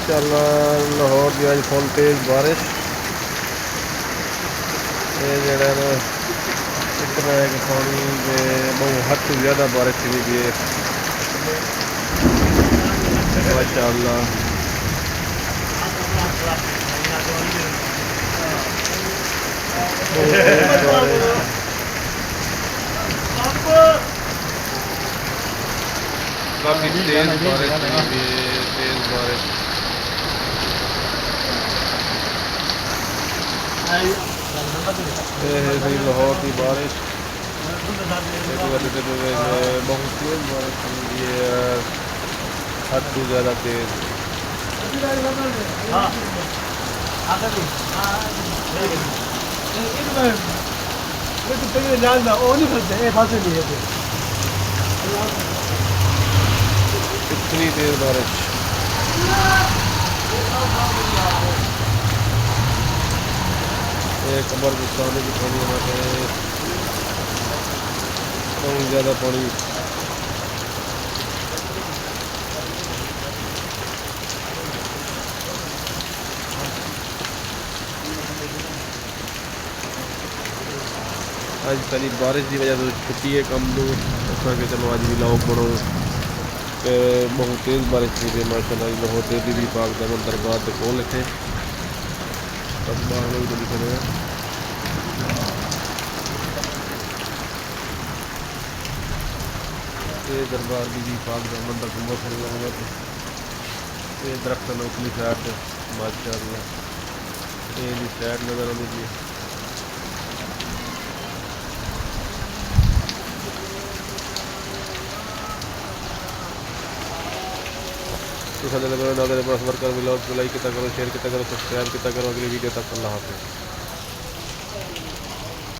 माशाअल्लाह लाहौर की अज फुल तेज़ बारिश। ये जड़ा ना इतना है कि पानी के बहुत हद से ज़्यादा बारिश हुई है माशाअल्लाह। बहुत तेज़ बारिश। काफ़ी तेज़ बारिश हुई है, तेज़ बारिश। ये है जी लाहौर की बारिश। बहुत तेज़ बारिश हुई है, हद से ज़्यादा तेज़। इतनी तेज़ बारिश। कमर गुस्साने की पानी हमारे बहुत ज़्यादा पानी। आज पहली बारिश की वजह से छुट्टी है कम दो के चलो आज भी लाओ बनो। बहुत तेज़ बारिश हुई है माशाल्लाह। लाहौर से बीबी पाक दमन दरबार से खोल थे सब बाहर लोग तो लिखे हैं। ये दरबार बीबी पाक दमन दरबार ये दरख्त उतनी साइड माशाल्लाह। ये साइड नज़र आनी चाहिए। तो सारे लोगों ने वर्क कर व्लॉग को लाइक किया करो, शेयर किया करो, सब्सक्राइब किया करो। अगली वीडियो तक अल्लाह हाफ़िज़।